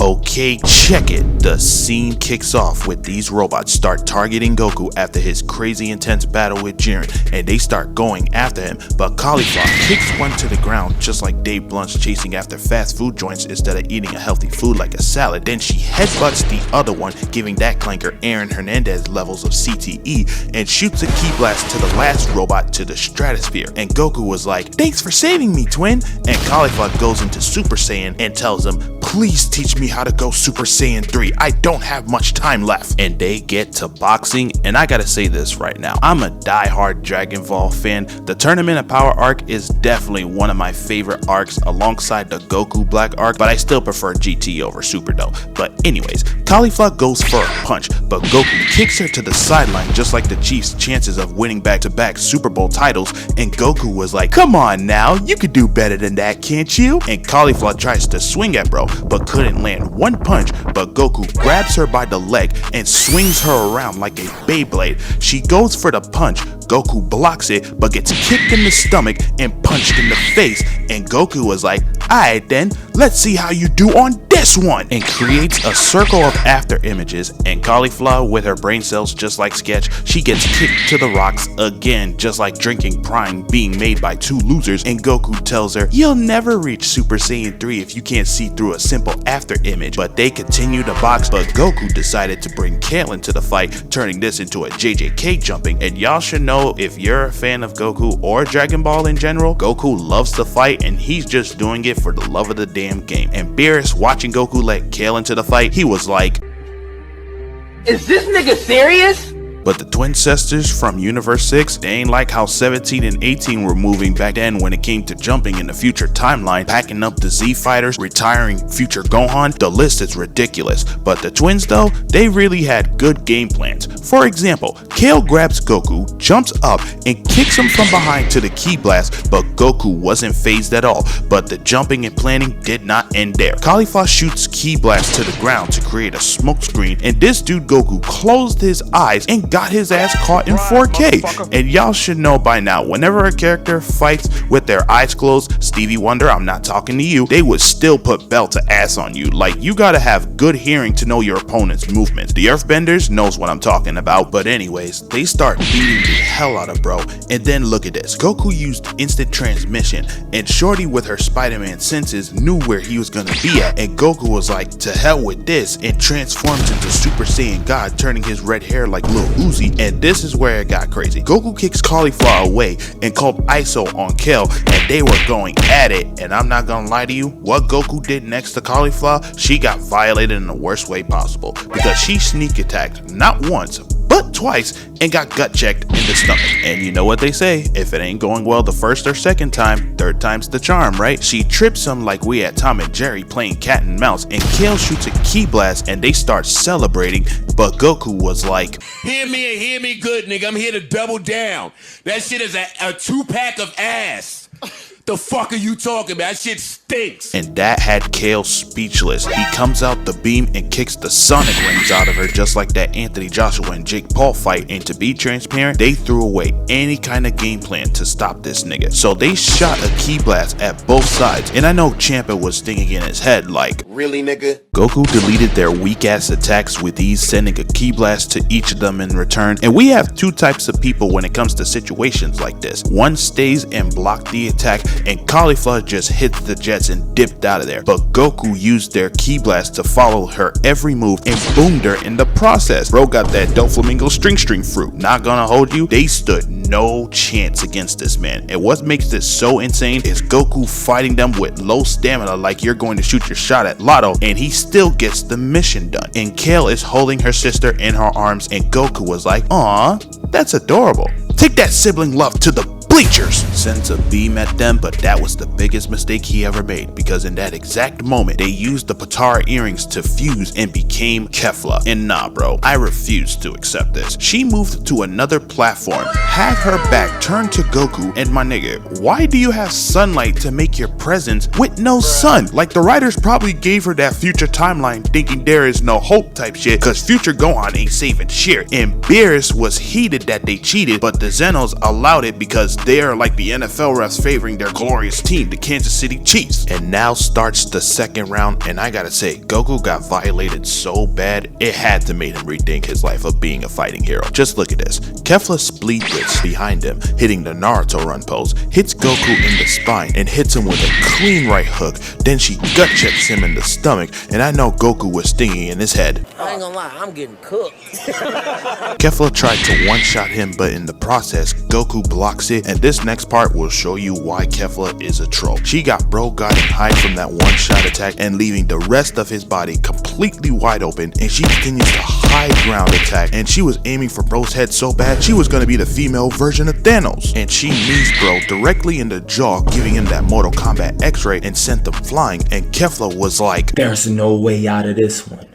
Okay, check it. The scene kicks off with these robots start targeting Goku after his crazy intense battle with Jiren, and they start going after him, but Cauifla kicks one to the ground just like Dave Blunt's chasing after fast food joints instead of eating a healthy food like a salad. Then she headbutts the other one, giving that clanker Aaron Hernandez levels of CTE, and shoots a ki blast to the last robot to the stratosphere. And Goku was like, "Thanks for saving me, twin." And Cauifla goes into Super Saiyan and tells him, "Please teach me how to go Super Saiyan 3. I don't have much time left." And they get to boxing, and I gotta say this right now. I'm a die-hard Dragon Ball fan. The Tournament of Power arc is definitely one of my favorite arcs alongside the Goku Black arc, but I still prefer GT over Super though. But anyways, Cauifla goes for a punch, but Goku kicks her to the sideline just like the Chiefs' chances of winning back-to-back Super Bowl titles, and Goku was like, "Come on now, you could do better than that, can't you?" And Cauifla tries to swing at bro, but couldn't land one punch, but Goku grabs her by the leg and swings her around like a Beyblade. She goes for the punch, Goku blocks it, but gets kicked in the stomach and punched in the face, and Goku was like, "Alright then, let's see how you do on this one," and creates a circle of after images. And Cauifla, with her brain cells just like Sketch, she gets kicked to the rocks again, just like drinking Prime being made by two losers, and Goku tells her, "You'll never reach Super Saiyan 3 if you can't see through a simple after image." But they continue to box, but Goku decided to bring Kale into the fight, turning this into a JJK jumping. And y'all should know, if you're a fan of Goku or Dragon Ball in general, Goku loves to fight, and he's just doing it for the love of the damn game. And Beerus, watching Goku let Kale into the fight, he was like, "Is this nigga serious?" But the twin sisters from Universe 6, they ain't like how 17 and 18 were moving back then when it came to jumping in the future timeline, packing up the Z Fighters, retiring future Gohan. The list is ridiculous. But the twins though, they really had good game plans. For example, Kale grabs Goku, jumps up, and kicks him from behind to the ki blast, but Goku wasn't phased at all. But the jumping and planning did not end there. Cauifla shoots ki blast to the ground to create a smoke screen, and this dude Goku closed his eyes and got his ass caught in 4K. And y'all should know by now, whenever a character fights with their eyes closed, Stevie Wonder, I'm not talking to you, they would still put belt to ass on you. Like, you gotta have good hearing to know your opponent's movements. The Earthbenders knows what I'm talking about. But anyways, they start beating the hell out of bro. And then look at this, Goku used instant transmission, and Shorty with her Spider-Man senses knew where he was gonna be at, and Goku was like, "To hell with this," and transforms into Super Saiyan God, turning his red hair like Lil Uzi. And this is where it got crazy. Goku kicks Cauifla away and called ISO on Kale, and they were going at it. And I'm not gonna lie to you, what Goku did next to Cauifla, she got violated in the worst way possible, because she sneak attacked not once but twice and got gut checked in the stomach. And you know what they say, if it ain't going well the first or second time, third time's the charm, right? She trips him like we at Tom and Jerry playing cat and mouse, and Kale shoots a ki blast and they start celebrating, but Goku was like, "Hear me and hear me good, nigga. I'm here to double down. That shit is a 2-pack of ass. The fuck are you talking about? That shit stinks." And that had Kale speechless. He comes out the beam and kicks the sonic rings out of her, just like that Anthony Joshua and Jake Paul fight. And to be transparent, they threw away any kind of game plan to stop this nigga. So they shot a ki blast at both sides. And I know Ciampa was thinking in his head like, "Really, nigga?" Goku deleted their weak ass attacks with ease, sending a ki blast to each of them in return. And we have two types of people when it comes to situations like this. One stays and blocked the attack, and Cauifla just hit the jets and dipped out of there. But Goku used their ki blast to follow her every move and boomed her in the process. Bro got that Doflamingo string fruit. Not gonna hold you, they stood no chance against this man. And what makes this so insane is Goku fighting them with low stamina like you're going to shoot your shot at Lotto, and he still gets the mission done. And Kale is holding her sister in her arms, and Goku was like, "Aw, that's adorable. Take that sibling love to the bleachers." Sends a beam at them, but that was the biggest mistake he ever made, because in that exact moment they used the Potara earrings to fuse and became Kefla. And nah bro, I refuse to accept this. She moved to another platform, had her back turned to Goku, and my nigga, why do you have sunlight to make your presence with no sun? Like, the writers probably gave her that future timeline thinking there is no hope type shit, cause future Gohan ain't saving shit. And Beerus was heated that they cheated, but the Zenos allowed it because They are like the NFL refs favoring their glorious team, the Kansas City Chiefs. And now starts the second round, and I gotta say, Goku got violated so bad, it had to make him rethink his life of being a fighting hero. Just look at this. Kefla split whips behind him, hitting the Naruto run pose, hits Goku in the spine, and hits him with a clean right hook. Then she gut checks him in the stomach, and I know Goku was stinging in his head. I ain't gonna lie, I'm getting cooked. Kefla tried to one-shot him, but in the process, Goku blocks it, and this next part will show you why Kefla is a troll. She got bro gotten high from that one-shot attack and leaving the rest of his body completely wide open, and she continues to high ground attack, and she was aiming for bro's head so bad she was gonna be the female version of Thanos. And she knees bro directly in the jaw, giving him that Mortal Kombat X-ray and sent them flying, and Kefla was like, "There's no way out of this one.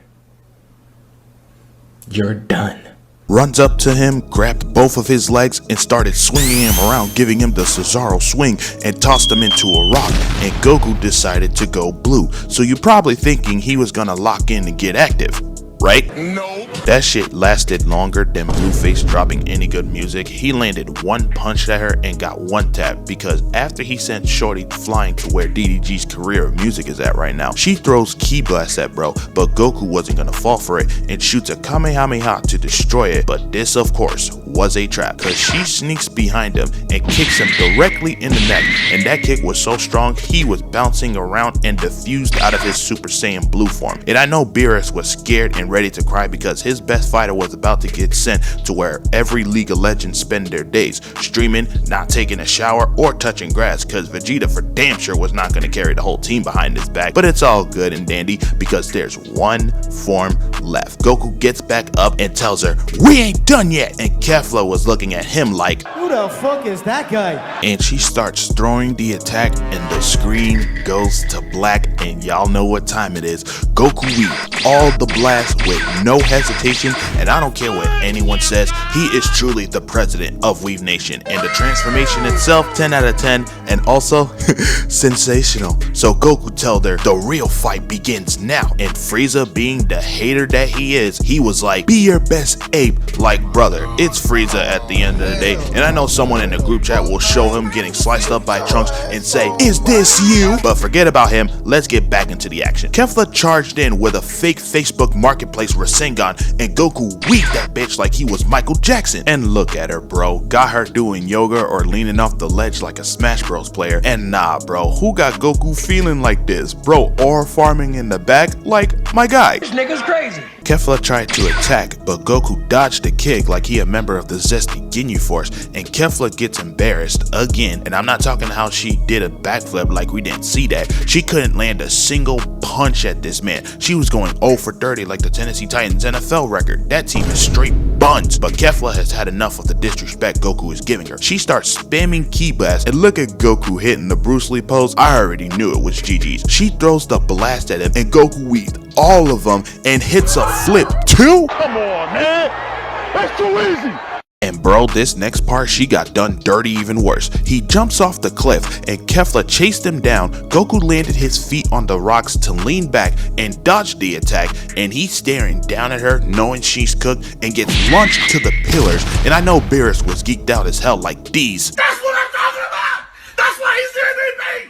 You're done." Runs up to him, grabbed both of his legs, and started swinging him around, giving him the Cesaro swing, and tossed him into a rock, and Goku decided to go blue. So you're probably thinking he was gonna lock in and get active, right? Nope. That shit lasted longer than Blueface dropping any good music. He landed one punch at her and got one tap, because after he sent Shorty flying to where DDG's career of music is at right now, she throws Ki Blast at bro, but Goku wasn't gonna fall for it and shoots a Kamehameha to destroy it. But this, of course, was a trap, because she sneaks behind him and kicks him directly in the neck, and that kick was so strong he was bouncing around and diffused out of his Super Saiyan blue form. And I know Beerus was scared and ready to cry, because his best fighter was about to get sent to where every League of Legends spend their days, streaming, not taking a shower, or touching grass, because Vegeta for damn sure was not going to carry the whole team behind his back. But it's all good and dandy, because there's one form left. Goku gets back up and tells her, "We ain't done yet," and Kefla was looking at him like, "Who the fuck is that guy?" And she starts throwing the attack, and the screen goes to black, and y'all know what time it is. Goku weaved all the blast with no hesitation, and I don't care what anyone says, he is truly the president of Weave Nation, and the transformation itself, 10 out of 10, and also sensational. So Goku told her the real fight begins now, and Frieza, being the hater that he is, he was like, "Be your best ape, like brother." It's Frieza at the end of the day, and I know someone in the group chat will show him getting sliced up by Trunks and say, "Is this you?" But forget about him, let's get back into the action. Kefla charged in with a fake Facebook Marketplace Rasengan, and Goku weaved that bitch like he was Michael Jackson. And look at her, bro. Got her doing yoga or leaning off the ledge like a Smash Bros player. And nah, bro, who got Goku feeling like this? Bro, or farming in the back like my guy. This nigga's crazy. Kefla tried to attack, but Goku dodged the kick like he a member of the Zesty Ginyu Force, and Kefla gets embarrassed again. And I'm not talking how she did a backflip like we didn't see that. She couldn't land a single punch at this man. She was going 0 for 30 like the Tennessee Titans NFL record. That team is straight buns. But Kefla has had enough of the disrespect Goku is giving her. She starts spamming Ki Blast, and look at Goku hitting the Bruce Lee pose. I already knew it was GG's. She throws the blast at him, and Goku weaved all of them and hits a flip too. Come on, man. That's too easy. And bro, this next part, she got done dirty even worse. He jumps off the cliff, and Kefla chased him down. Goku landed his feet on the rocks to lean back and dodge the attack, and he's staring down at her, knowing she's cooked, and gets launched to the pillars. And I know Beerus was geeked out as hell like these. That's what I'm talking about. That's why he's the MVP.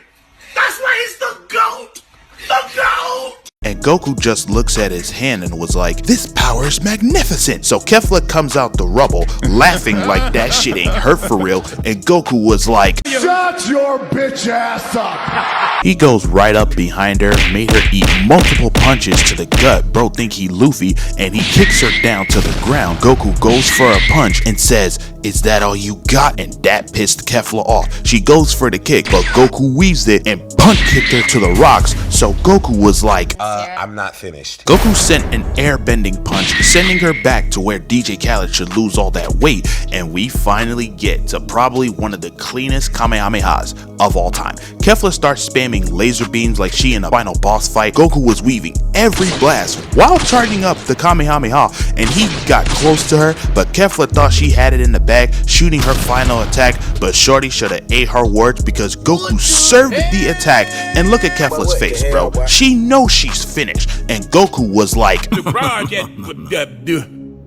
That's why he's the GOAT. The GOAT. And Goku just looks at his hand and was like, "This power is magnificent." So Kefla comes out the rubble, laughing like that shit ain't hurt for real, and Goku was like, Shut your bitch ass up. He goes right up behind her, made her eat multiple punches to the gut. Bro think he Luffy, and he kicks her down to the ground. Goku goes for a punch and says, "Is that all you got?" And that pissed Kefla off. She goes for the kick, but Goku weaves it and punch kicked her to the rocks. So Goku was like, I'm not finished. Goku sent an airbending punch, sending her back to where DJ Khaled should lose all that weight, and we finally get to probably one of the cleanest Kamehamehas of all time. Kefla starts spamming laser beams like she in a final boss fight. Goku was weaving every blast while charging up the Kamehameha, and he got close to her, but Kefla thought she had it in the bag, shooting her final attack, but Shorty should have ate her words because Goku served the attack, and look at Kefla's face, bro. She knows she's finished, and Goku was like,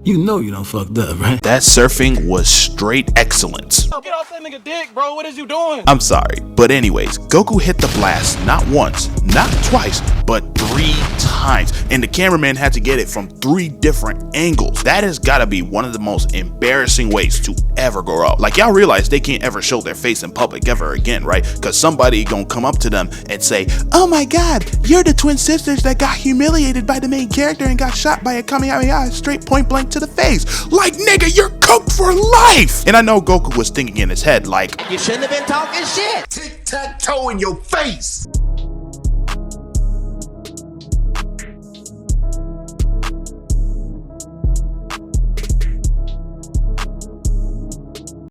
You know you done fucked up, right? That surfing was straight excellence. Get off that nigga dick, bro. What is you doing? I'm sorry, but anyways, Goku hit the blast not once, not twice, but 3 times, and the cameraman had to get it from 3 different angles. That has gotta be one of the most embarrassing ways to ever grow up. Like, y'all realize they can't ever show their face in public ever again, right? Cause somebody gonna come up to them and say, oh my god, you're the twin sisters that got humiliated by the main character and got shot by a Kamehameha straight point blank to the face. Like, nigga, you're cooked for life! And I know Goku was thinking in his head like, You shouldn't have been talking shit. Tic-tac-toe in your face.